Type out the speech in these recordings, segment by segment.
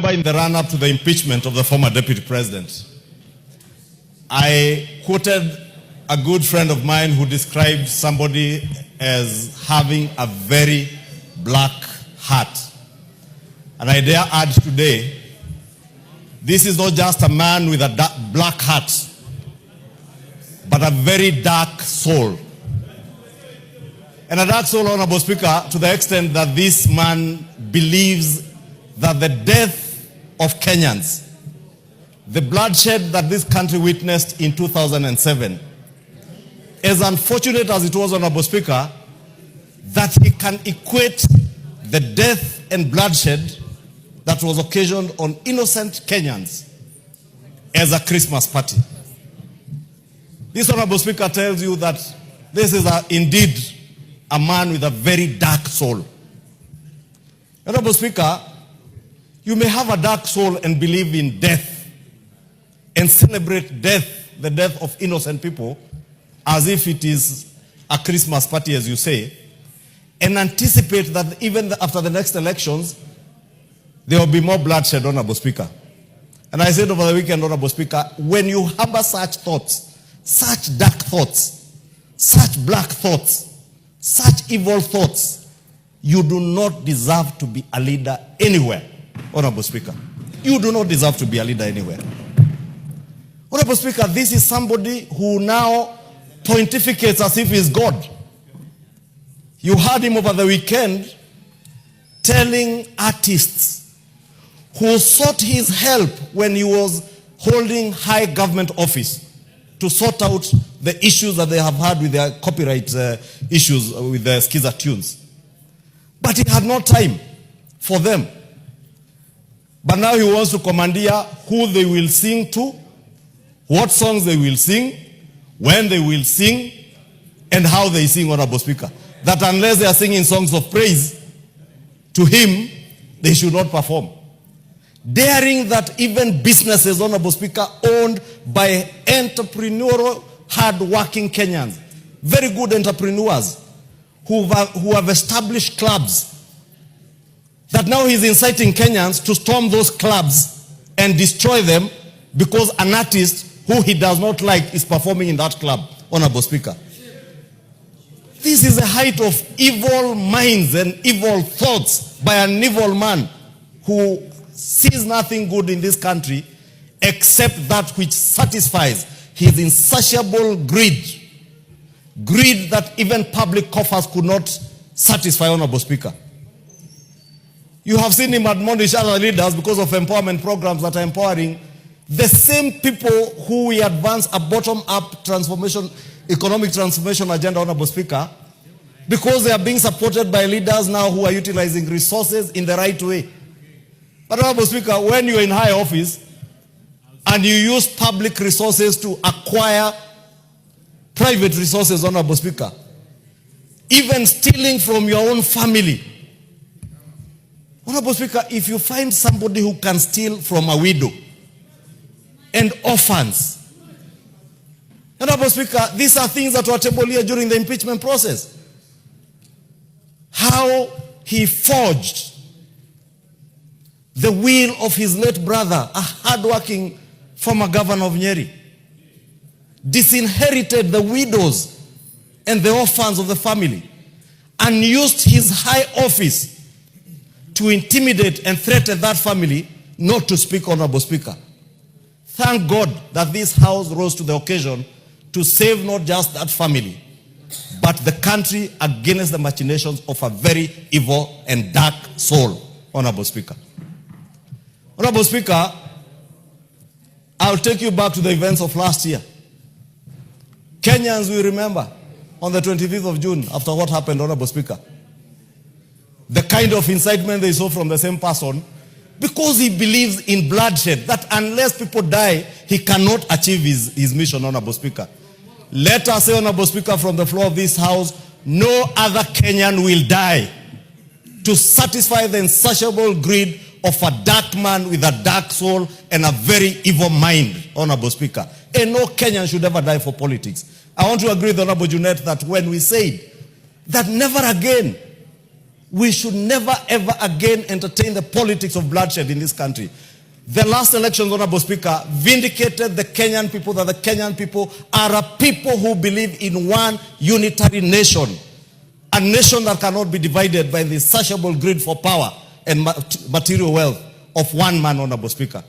remember in the run-up to the impeachment of the former deputy president, I quoted a good friend of mine who described somebody as having a very black heart. And I dare add today, this is not just a man with a black heart, but a very dark soul. And a dark soul, Honorable Speaker, to the extent that this man believes that the death of Kenyans, the bloodshed that this country witnessed in 2007, as unfortunate as it was, Honorable Speaker, that he can equate the death and bloodshed that was occasioned on innocent Kenyans as a Christmas party. This, Honorable Speaker, tells you that this is indeed a man with a very dark soul. Honorable Speaker, you may have a dark soul and believe in death and celebrate death, the death of innocent people, as if it is a Christmas party, as you say, and anticipate that even after the next elections, there will be more bloodshed, Honorable Speaker. And I said over the weekend, Honorable Speaker, when you harbor such thoughts, such dark thoughts, such black thoughts, such evil thoughts, you do not deserve to be a leader anywhere, Honorable Speaker. You do not deserve to be a leader anywhere. Honorable Speaker, this is somebody who now pontificates as if he's God. You heard him over the weekend telling artists who sought his help when he was holding high government office to sort out the issues that they have had with their copyright issues with the Skiza tunes. But he had no time for them. But now he wants to commandeer who they will sing to, what songs they will sing, when they will sing, and how they sing, Honorable Speaker. That unless they are singing songs of praise to him, they should not perform. Daring that even businesses, Honorable Speaker, owned by entrepreneurial, hard-working Kenyans, very good entrepreneurs who have established clubs, that now he's inciting Kenyans to storm those clubs and destroy them because an artist who he does not like is performing in that club, Honorable Speaker. This is the height of evil minds and evil thoughts by an evil man who sees nothing good in this country except that which satisfies his insatiable greed. Greed that even public coffers could not satisfy, Honorable Speaker. You have seen him admonish other leaders because of empowerment programs that are empowering the same people who we advance a bottom-up transformation, economic transformation agenda, Honorable Speaker, because they are being supported by leaders now who are utilizing resources in the right way. But Honorable Speaker, when you're in high office and you use public resources to acquire private resources, Honorable Speaker, even stealing from your own family. Honorable Speaker, if you find somebody who can steal from a widow and orphans, Honorable Speaker, these are things that were tabled here during the impeachment process. How he forged the will of his late brother, a hardworking former governor of Nyeri, disinherited the widows and the orphans of the family, and used his high office to intimidate and threaten that family not to speak, Honorable Speaker. Thank God that this House rose to the occasion to save not just that family, but the country against the machinations of a very evil and dark soul, Honorable Speaker. Honorable Speaker, I'll take you back to the events of last year. Kenyans will remember on the 25th of June, after what happened, Honorable Speaker, the kind of incitement they saw from the same person, because he believes in bloodshed, that unless people die, he cannot achieve his mission, Honorable Speaker. Let us say, Honorable Speaker, from the floor of this House, no other Kenyan will die to satisfy the insatiable greed of a dark man with a dark soul and a very evil mind, Honorable Speaker. And no Kenyan should ever die for politics. I want to agree with Honorable Junet that when we said that never again We should never ever again entertain the politics of bloodshed in this country. The last elections, Honorable Speaker, vindicated the Kenyan people that the Kenyan people are a people who believe in one unitary nation. A nation that cannot be divided by the insatiable greed for power and material wealth of one man, Honorable Speaker.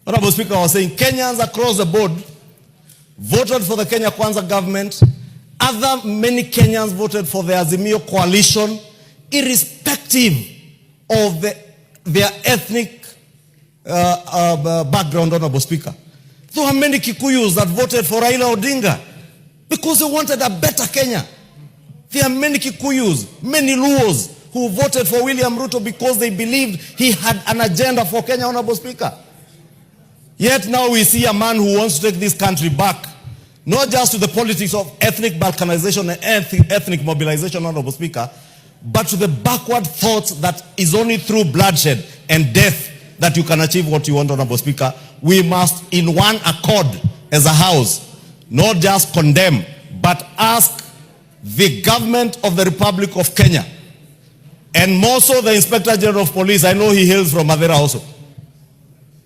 Honorable Speaker, I was saying Kenyans across the board voted for the Kenya Kwanza government. Many Kenyans voted for the Azimio coalition, irrespective of their ethnic background, Honorable Speaker. There were many Kikuyus that voted for Raila Odinga because they wanted a better Kenya. There are many Kikuyus, many Luos who voted for William Ruto because they believed he had an agenda for Kenya, Honorable Speaker. Yet now we see a man who wants to take this country back, not just to the politics of ethnic balkanization and ethnic mobilization, Honorable Speaker, but to the backward thoughts that is only through bloodshed and death that you can achieve what you want, Honorable Speaker. We must, in one accord as a house, not just condemn, but ask the government of the Republic of Kenya, and more so the Inspector General of Police. I know he hails from Madera also,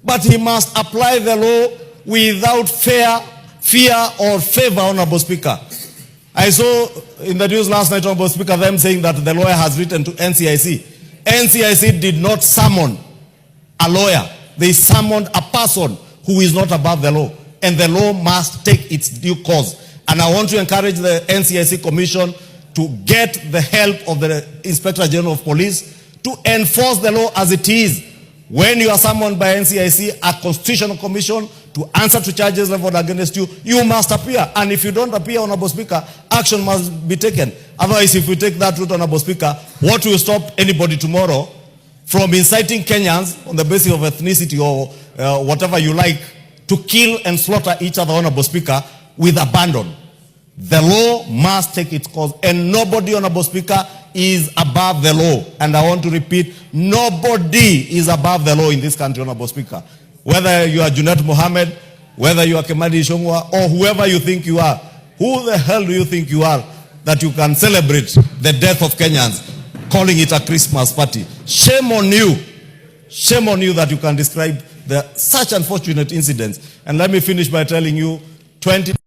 but he must apply the law without fear or favor, Honorable Speaker. I saw in the news last night, Honorable Speaker, them saying that the lawyer has written to NCIC. NCIC did not summon a lawyer. They summoned a person who is not above the law, and the law must take its due course. And I want to encourage the NCIC Commission to get the help of the Inspector General of Police to enforce the law as it is. When you are summoned by NCIC, a constitutional commission, to answer to charges leveled against you, you must appear. And if you don't appear, Honorable Speaker, action must be taken. Otherwise, if we take that route, Honorable Speaker, what will stop anybody tomorrow from inciting Kenyans on the basis of ethnicity or whatever you like to kill and slaughter each other, Honorable Speaker, with abandon? The law must take its course, and nobody, Honorable Speaker, is above the law. And I want to repeat, nobody is above the law in this country, Honorable Speaker. Whether you are Junet Mohammed, whether you are Kimani Ichungwah, or whoever you think you are, who the hell do you think you are that you can celebrate the death of Kenyans, calling it a Christmas party? Shame on you. Shame on you that you can describe such unfortunate incidents. And let me finish by telling you,